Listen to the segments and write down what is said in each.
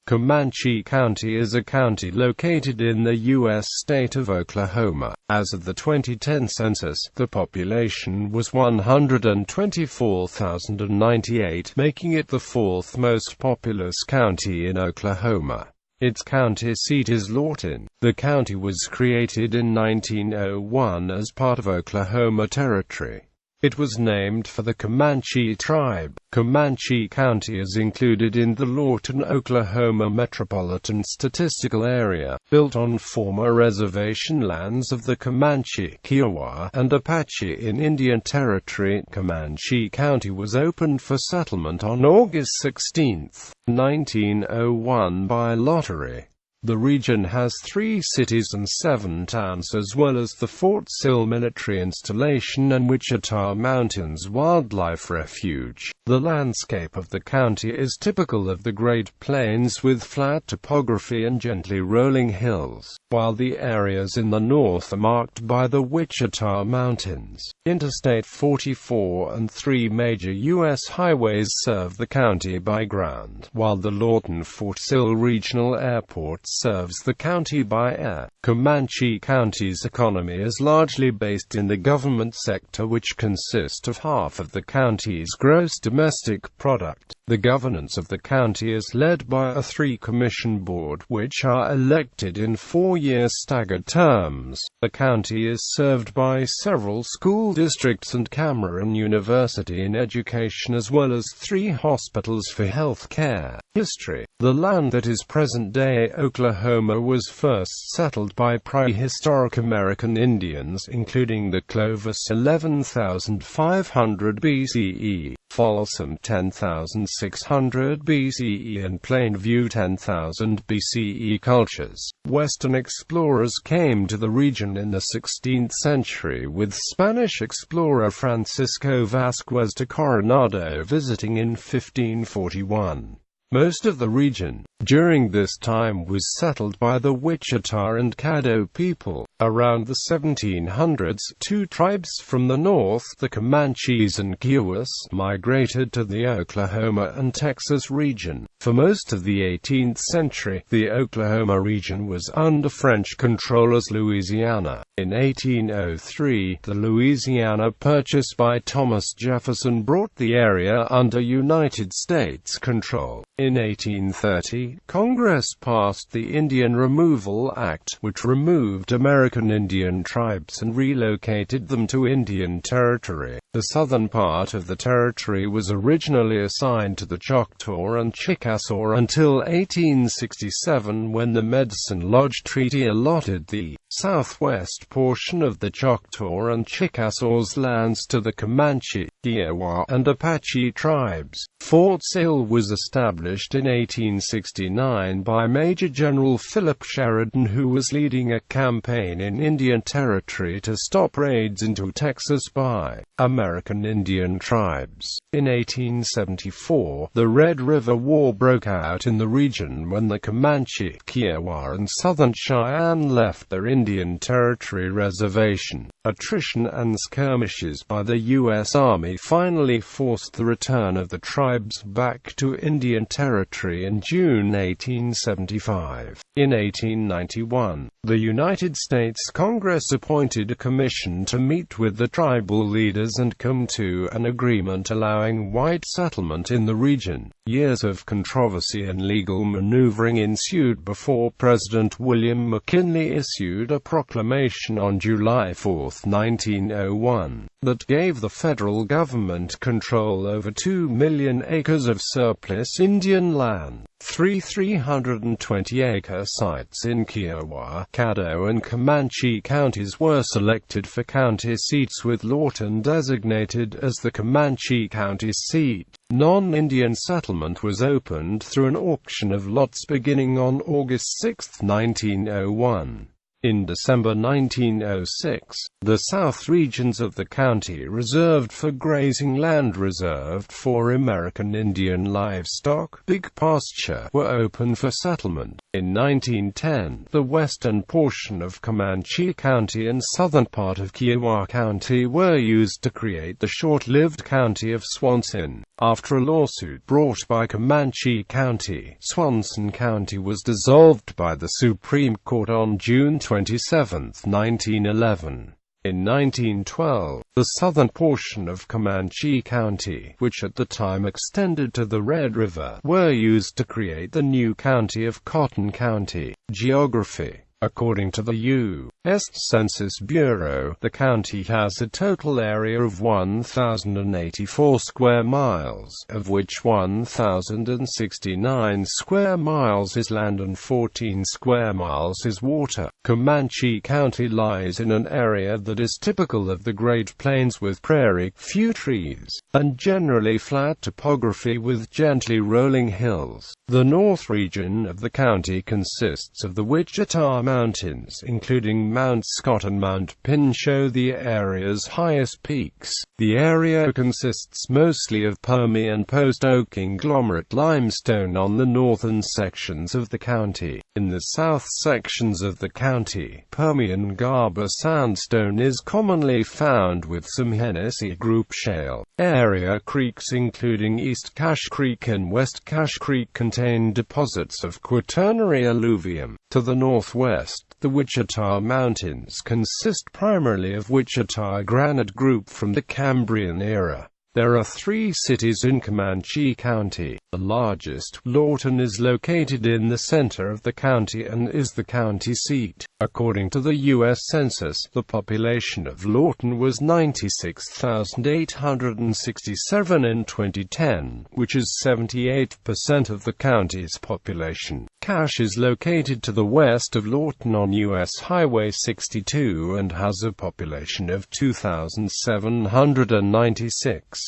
Comanche County is a county located in the U.S. state of Oklahoma. As of the 2010 census, the population was 124,098, making it the fourth most populous county in Oklahoma. Its county seat is Lawton. The county was created in 1901 as part of Oklahoma Territory. It was named for the Comanche tribe. Comanche County is included in the Lawton, Oklahoma Metropolitan Statistical Area, built on former reservation lands of the Comanche, Kiowa, and Apache in Indian Territory. Comanche County was opened for settlement on August 16, 1901 by lottery. The region has 3 cities and 7 towns, as well as the Fort Sill military installation and Wichita Mountains Wildlife Refuge. The landscape of the county is typical of the Great Plains, with flat topography and gently rolling hills, while the areas in the north are marked by the Wichita Mountains. Interstate 44 and 3 major U.S. highways serve the county by ground, while the Lawton-Fort Sill Regional Airport serves the county by air. Comanche County's economy is largely based in the government sector, which consists of half of the county's gross domestic product. The governance of the county is led by a 3-commission board, which are elected in 4-year staggered terms. The county is served by several school districts and Cameron University in education, as well as 3 hospitals for health care. History. The land that is present-day Oklahoma was first settled by prehistoric American Indians, including the Clovis 11,500 BCE, Folsom 10,600 BCE, and Plainview 10,000 BCE cultures. Western explorers came to the region in the 16th century, with Spanish explorer Francisco Vasquez de Coronado visiting in 1541. Most of the region, during this time, was settled by the Wichita and Caddo people. Around the 1700s, 2 tribes from the north, the Comanches and Kiowas, migrated to the Oklahoma and Texas region. For most of the 18th century, the Oklahoma region was under French control as Louisiana. In 1803, the Louisiana Purchase by Thomas Jefferson brought the area under United States control. In 1830, Congress passed the Indian Removal Act, which removed American Indian tribes and relocated them to Indian Territory. The southern part of the territory was originally assigned to the Choctaw and Chickasaw until 1867, when the Medicine Lodge Treaty allotted the southwest portion of the Choctaw and Chickasaw's lands to the Comanche, Kiowa, and Apache tribes. Fort Sill was established in 1869 by Major General Philip Sheridan, who was leading a campaign in Indian Territory to stop raids into Texas by American Indian tribes. In 1874, the Red River War broke out in the region when the Comanche, Kiowa, and Southern Cheyenne left their Indian Territory reservation. Attrition and skirmishes by the U.S. Army finally forced the return of the tribes back to Indian Territory in June 1875. In 1891, the United States Congress appointed a commission to meet with the tribal leaders and come to an agreement allowing white settlement in the region. Years of controversy and legal maneuvering ensued before President William McKinley issued a proclamation on July 4, 1901, that gave the federal government control over 2 million acres of surplus Indian land. 320-acre sites in Kiowa, Caddo, and Comanche counties were selected for county seats, with Lawton designated as the Comanche County seat. Non-Indian settlement was opened through an auction of lots beginning on August 6, 1901. In December 1906, the south regions of the county reserved for grazing land reserved for American Indian livestock, big pasture, were open for settlement. In 1910, the western portion of Comanche County and southern part of Kiowa County were used to create the short-lived county of Swanson. After a lawsuit brought by Comanche County, Swanson County was dissolved by the Supreme Court on June 27, 1911. In 1912, the southern portion of Comanche County, which at the time extended to the Red River, were used to create the new county of Cotton County. Geography. According to the U.S. Census Bureau, the county has a total area of 1,084 square miles, of which 1,069 square miles is land and 14 square miles is water. Comanche County lies in an area that is typical of the Great Plains with prairie, few trees, and generally flat topography with gently rolling hills. The north region of the county consists of the Wichita Mountains, including Mount Scott and Mount Pinchot, the area's highest peaks. The area consists mostly of Permian post-oak conglomerate limestone on the northern sections of the county. In the south sections of the county, Permian Garber sandstone is commonly found with some Hennessy Group shale. Area creeks including East Cache Creek and West Cache Creek contain deposits of Quaternary alluvium. To the northwest, the Wichita Mountains consist primarily of Wichita Granite Group from the Cambrian era. There are 3 cities in Comanche County. The largest, Lawton, is located in the center of the county and is the county seat. According to the U.S. Census, the population of Lawton was 96,867 in 2010, which is 78% of the county's population. Cache is located to the west of Lawton on U.S. Highway 62 and has a population of 2,796.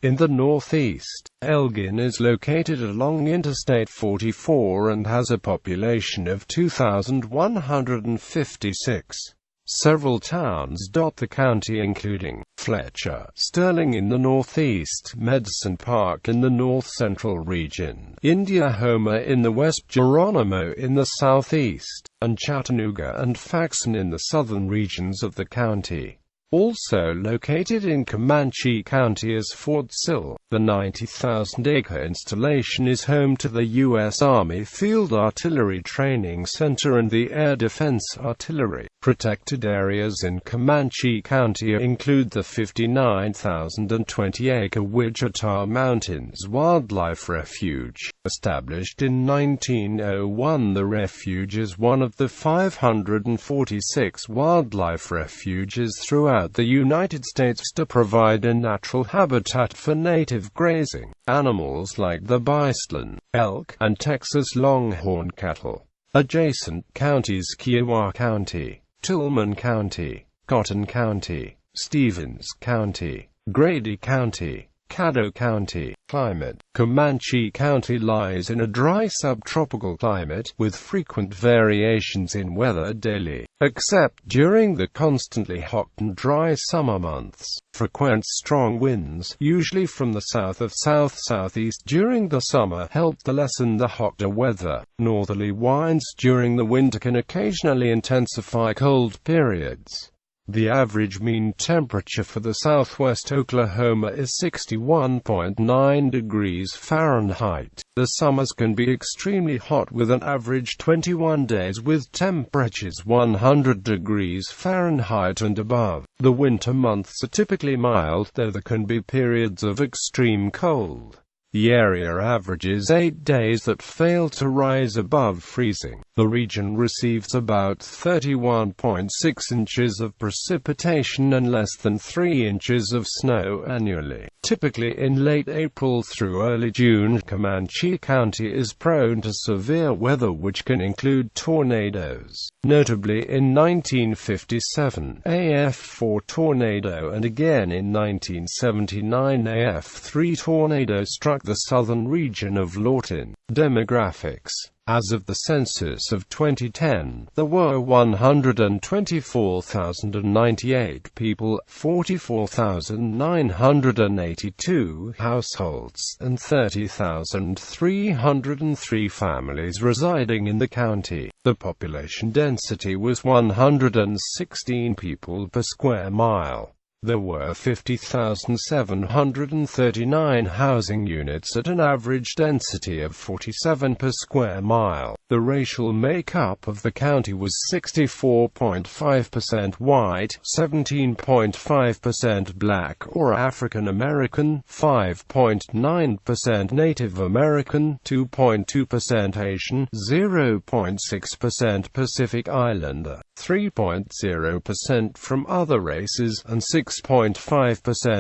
In the northeast, Elgin is located along Interstate 44 and has a population of 2,156. Several towns dot the county including Fletcher, Sterling in the northeast, Medicine Park in the north-central region, Indiahoma in the west, Geronimo in the southeast, and Chattanooga and Faxon in the southern regions of the county. Also located in Comanche County is Fort Sill. The 90,000-acre installation is home to the U.S. Army Field Artillery Training Center and the Air Defense Artillery. Protected areas in Comanche County include the 59,020-acre Wichita Mountains Wildlife Refuge. Established in 1901, the refuge is one of the 546 wildlife refuges throughout the United States to provide a natural habitat for native grazing animals like the bison, elk, and Texas longhorn cattle. Adjacent counties: Kiowa County, Tillman County, Cotton County, Stevens County, Grady County, Caddo County. Climate: Comanche County lies in a dry subtropical climate, with frequent variations in weather daily, except during the constantly hot and dry summer months. Frequent strong winds, usually from the south of south-southeast during the summer, help to lessen the hotter weather. Northerly winds during the winter can occasionally intensify cold periods. The average mean temperature for the southwest Oklahoma is 61.9 degrees Fahrenheit. The summers can be extremely hot with an average 21 days with temperatures 100 degrees Fahrenheit and above. The winter months are typically mild, though there can be periods of extreme cold. The area averages 8 days that fail to rise above freezing. The region receives about 31.6 inches of precipitation and less than 3 inches of snow annually. Typically in late April through early June, Comanche County is prone to severe weather which can include tornadoes. Notably in 1957, AF4 tornado and again in 1979 AF3 tornado struck like the southern region of Lawton. Demographics. As of the census of 2010, there were 124,098 people, 44,982 households, and 30,303 families residing in the county. The population density was 116 people per square mile. There were 50,739 housing units at an average density of 47 per square mile. The racial makeup of the county was 64.5% white, 17.5% black or African American, 5.9% Native American, 2.2% Asian, 0.6% Pacific Islander, 3.0% from other races, and 6.5%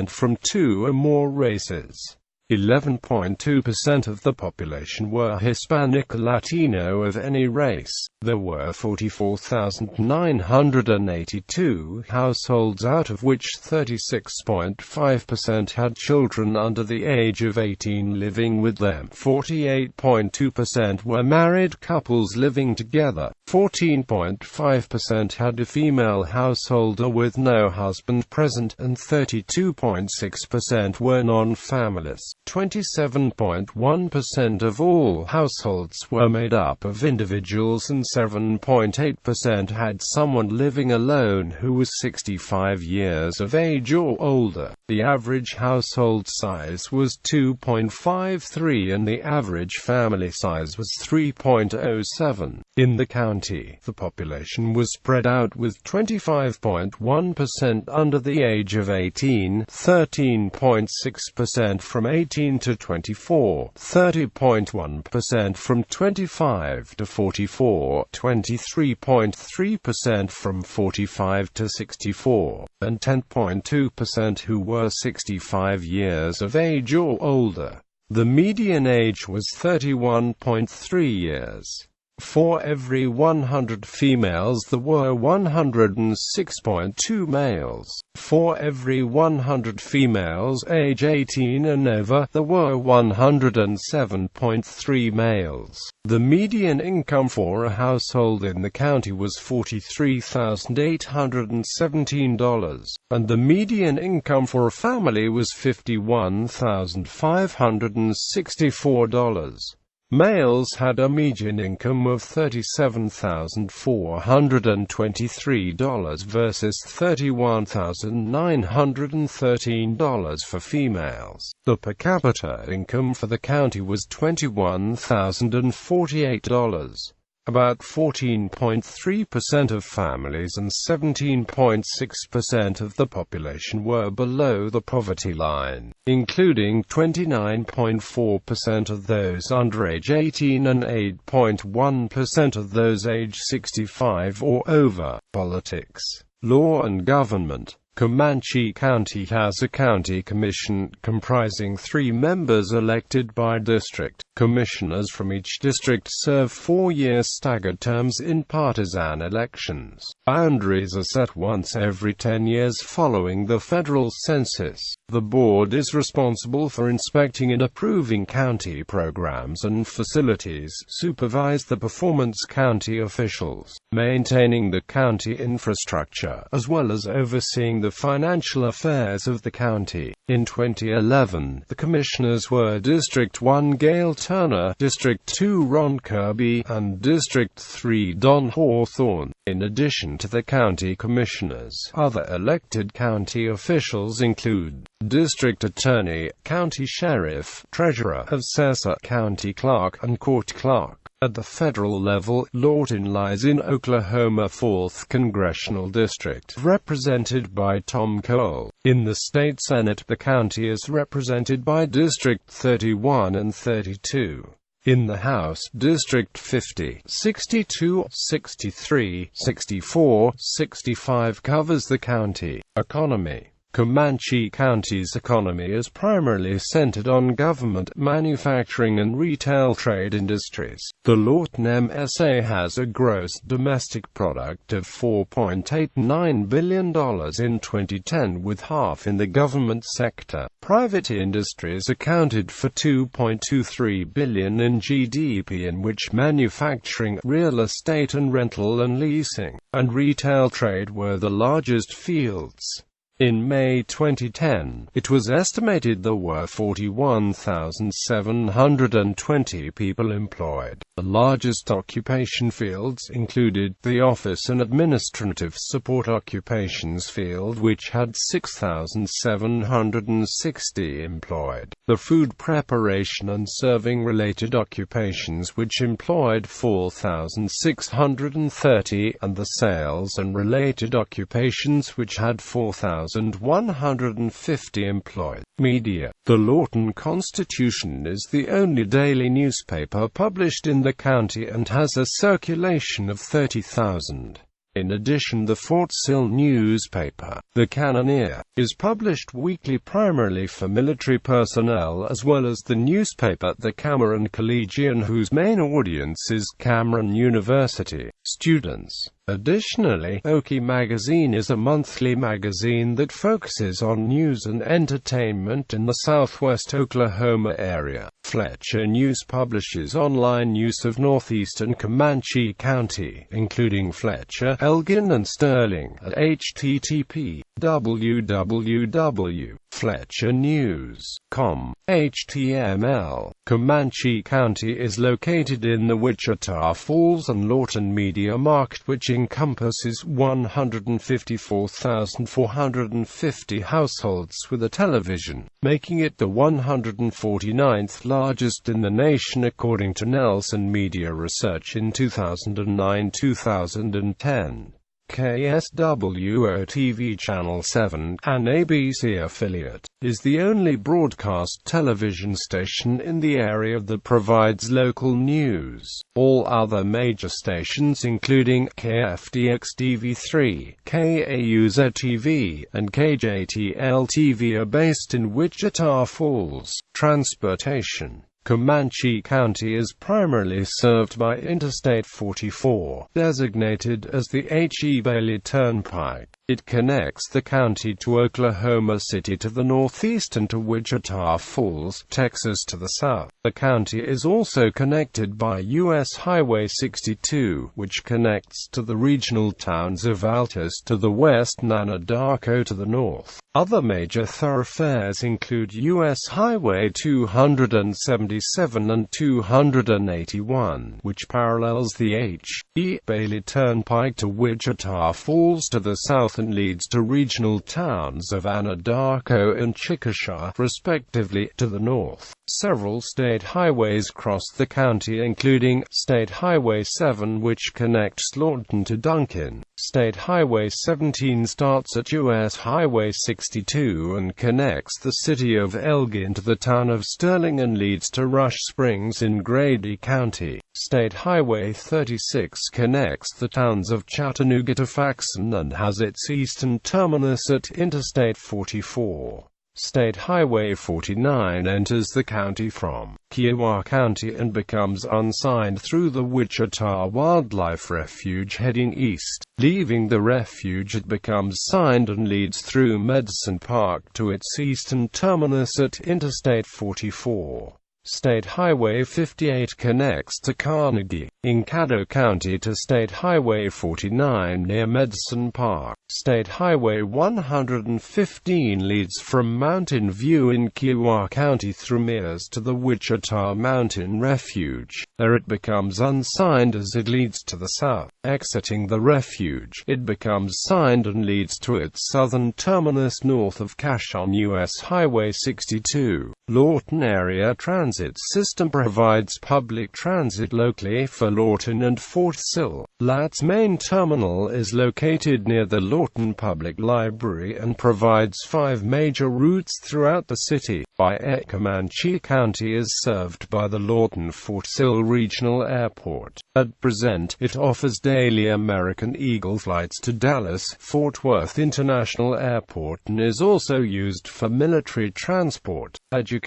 from two or more races. 11.2% of the population were Hispanic or Latino of any race. There were 44,982 households, out of which 36.5% had children under the age of 18 living with them. 48.2% were married couples living together. 14.5% had a female householder with no husband present, and 32.6% were non-families. 27.1% of all households were made up of individuals, and 7.8% had someone living alone who was 65 years of age or older. The average household size was 2.53 and the average family size was 3.07. In the county, the population was spread out with 25.1% under the age of 18, 13.6% from 18 to 24, 30.1% from 25 to 44, 23.3% from 45 to 64, and 10.2% who were 65 years of age or older. The median age was 31.3 years. For every 100 females there were 106.2 males. For every 100 females age 18 and over, there were 107.3 males. The median income for a household in the county was $43,817, and the median income for a family was $51,564. Males had a median income of $37,423 versus $31,913 for females. The per capita income for the county was $21,048. About 14.3% of families and 17.6% of the population were below the poverty line, including 29.4% of those under age 18 and 8.1% of those age 65 or over. Politics, law and government. Comanche County has a county commission, comprising 3 members elected by district. Commissioners from each district serve 4-year staggered terms in partisan elections. Boundaries are set once every 10 years following the federal census. The board is responsible for inspecting and approving county programs and facilities, supervise the performance county officials, maintaining the county infrastructure, as well as overseeing the financial affairs of the county. In 2011, the commissioners were District 1 Gail Turner, District 2 Ron Kirby, and District 3 Don Hawthorne. In addition to the county commissioners, other elected county officials include District Attorney, County Sheriff, Treasurer, Assessor, County Clerk, and Court Clerk. At the federal level, Lawton lies in Oklahoma's 4th Congressional District, represented by Tom Cole. In the state Senate, the county is represented by District 31 and 32. In the House, District 50, 62, 63, 64, 65 covers the county. Economy. Comanche County's economy is primarily centered on government, manufacturing and retail trade industries. The Lawton MSA has a gross domestic product of $4.89 billion in 2010, with half in the government sector. Private industries accounted for $2.23 billion in GDP, in which manufacturing, real estate and rental and leasing, and retail trade were the largest fields. In May 2010, it was estimated there were 41,720 people employed. The largest occupation fields included the office and administrative support occupations field, which had 6,760 employed. The food preparation and serving related occupations, which employed 4,630, and the sales and related occupations, which had 4,150 employed. Media. The Lawton Constitution is the only daily newspaper published in the county and has a circulation of 30,000. In addition, the Fort Sill newspaper, The Cannoneer, is published weekly primarily for military personnel, as well as the newspaper The Cameron Collegian, whose main audience is Cameron University students. Additionally, Okie Magazine is a monthly magazine that focuses on news and entertainment in the southwest Oklahoma area. Fletcher News publishes online news of northeastern Comanche County, including Fletcher, Elgin and Sterling, at http://www.fletchernews.com. HTML. Comanche County is located in the Wichita Falls and Lawton Media Market, which encompasses 154,450 households with a television, making it the 149th largest in the nation according to Nelson Media Research in 2009-2010. KSWO-TV Channel 7, an ABC affiliate, is the only broadcast television station in the area that provides local news. All other major stations, including KFDX-TV3, KAUZ-TV, and KJTL-TV, are based in Wichita Falls. Transportation. Comanche County is primarily served by Interstate 44, designated as the H.E. Bailey Turnpike. It connects the county to Oklahoma City to the northeast and to Wichita Falls, Texas to the south. The county is also connected by U.S. Highway 62, which connects to the regional towns of Altus to the west and Anadarko to the north. Other major thoroughfares include U.S. Highway 277 and 281, which parallels the H.E. Bailey Turnpike to Wichita Falls to the south and leads to regional towns of Anadarko and Chickasha, respectively, to the north. Several state highways cross the county, including State Highway 7, which connects Lawton to Duncan. State Highway 17 starts at U.S. Highway 62 and connects the city of Elgin to the town of Sterling and leads to Rush Springs in Grady County. State Highway 36 connects the towns of Chattanooga to Faxon and has its eastern terminus at Interstate 44. State Highway 49 enters the county from Kiowa County and becomes unsigned through the Wichita Wildlife Refuge heading east. Leaving the refuge, it becomes signed and leads through Medicine Park to its eastern terminus at Interstate 44. State Highway 58 connects to Carnegie, in Caddo County to State Highway 49 near Medicine Park. State Highway 115 leads from Mountain View in Kiowa County through Mears to the Wichita Mountain Refuge. There it becomes unsigned as it leads to the south. Exiting the refuge, it becomes signed and leads to its southern terminus north of Cache on U.S. Highway 62. Lawton Area Transit System provides public transit locally for Lawton and Fort Sill. LAT's main terminal is located near the Lawton Public Library and provides 5 major routes throughout the city. By air, Comanche County is served by the Lawton-Fort Sill Regional Airport. At present, it offers daily American Eagle flights to Dallas-Fort Worth International Airport and is also used for military transport, education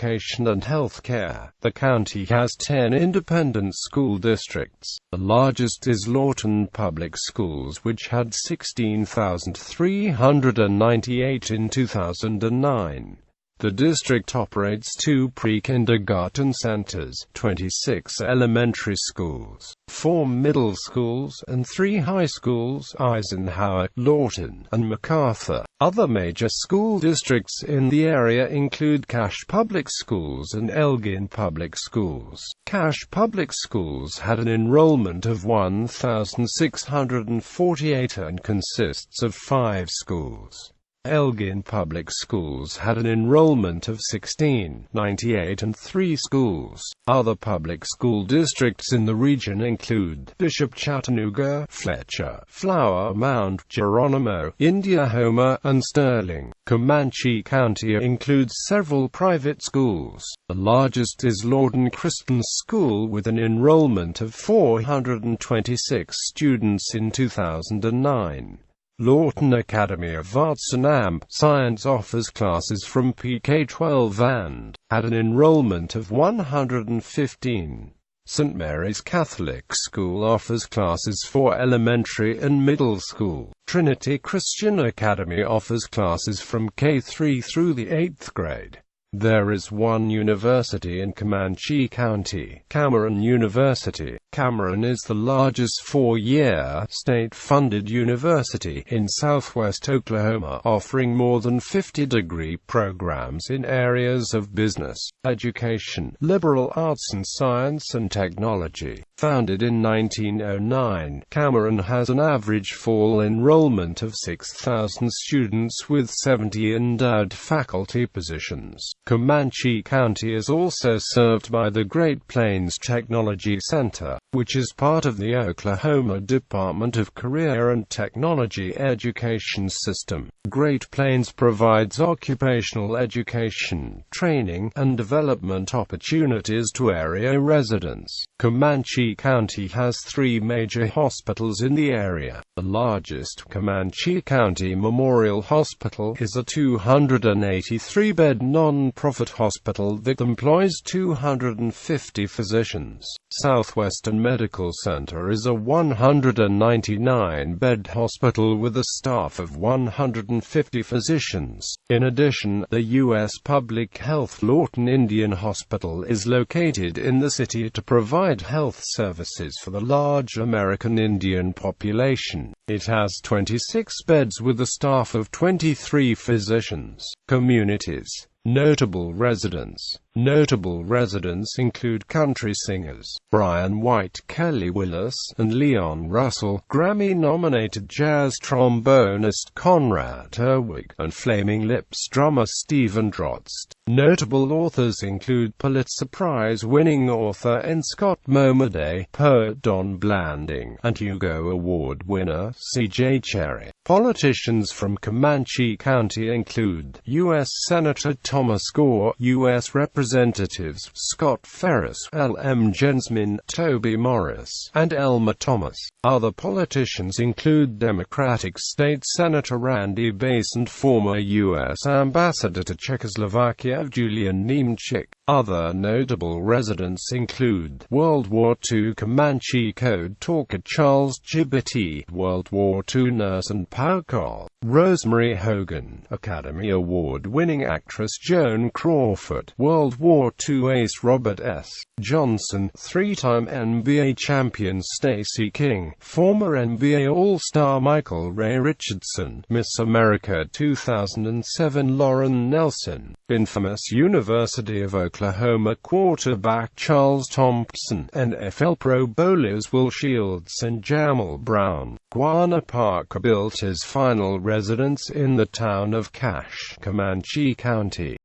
and health care. The county has 10 independent school districts. The largest is Lawton Public Schools, which had 16,398 in 2009. The district operates 2 pre-kindergarten centers, 26 elementary schools, 4 middle schools, and 3 high schools: Eisenhower, Lawton, and MacArthur. Other major school districts in the area include Cache Public Schools and Elgin Public Schools. Cache Public Schools had an enrollment of 1,648 and consists of 5 schools. Elgin Public Schools had an enrollment of 1,698 and 3 schools. Other public school districts in the region include Bishop, Chattanooga, Fletcher, Flower Mound, Geronimo, Indiahoma, and Sterling. Comanche County includes several private schools. The largest is Lawton Christian School with an enrollment of 426 students in 2009. Lawton Academy of Arts and Amp Science offers classes from PK-12 and had an enrollment of 115. St. Mary's Catholic School offers classes for elementary and middle school. Trinity Christian Academy offers classes from K3 through the 8th grade. There is one university in Comanche County, Cameron University. Cameron is the largest 4-year, state-funded university in southwest Oklahoma, offering more than 50 degree programs in areas of business, education, liberal arts and science and technology. Founded in 1909, Cameron has an average fall enrollment of 6,000 students with 70 endowed faculty positions. Comanche County is also served by the Great Plains Technology Center, which is part of the Oklahoma Department of Career and Technology Education System. Great Plains provides occupational education, training, and development opportunities to area residents. Comanche County has 3 major hospitals in the area. The largest, Comanche County Memorial Hospital, is a 283-bed non-profit hospital that employs 250 physicians. Southwestern Medical Center is a 199-bed hospital with a staff of 150 physicians. In addition, the U.S. Public Health Lawton Indian Hospital is located in the city to provide health services for the large American Indian population. It has 26 beds with a staff of 23 physicians. Communities. Notable residents. Notable residents include country singers Brian White, Kelly Willis, and Leon Russell, Grammy-nominated jazz trombonist Conrad Herwig, and Flaming Lips drummer Stephen Drozd. Notable authors include Pulitzer Prize-winning author N. Scott Momaday, poet Don Blanding, and Hugo Award winner C.J. Cherry. Politicians from Comanche County include U.S. Senator Thomas Gore, U.S. Representatives Scott Ferris, L.M. Jensmin, Toby Morris, and Elmer Thomas. Other politicians include Democratic State Senator Randy Bass and former U.S. Ambassador to Czechoslovakia Julian Niemczyk. Other notable residents include World War II Comanche Code talker Charles Djibouti, World War II nurse and power call Rosemary Hogan, Academy Award-winning actress Joan Crawford, World War II ace Robert S. Johnson, 3-time NBA champion Stacey King, former NBA All-Star Michael Ray Richardson, Miss America 2007 Lauren Nelson, infamous University of Oklahoma quarterback Charles Thompson, NFL Pro Bowlers Will Shields and Jamal Brown. Guana Parker built his final residence in the town of Cache, Comanche County.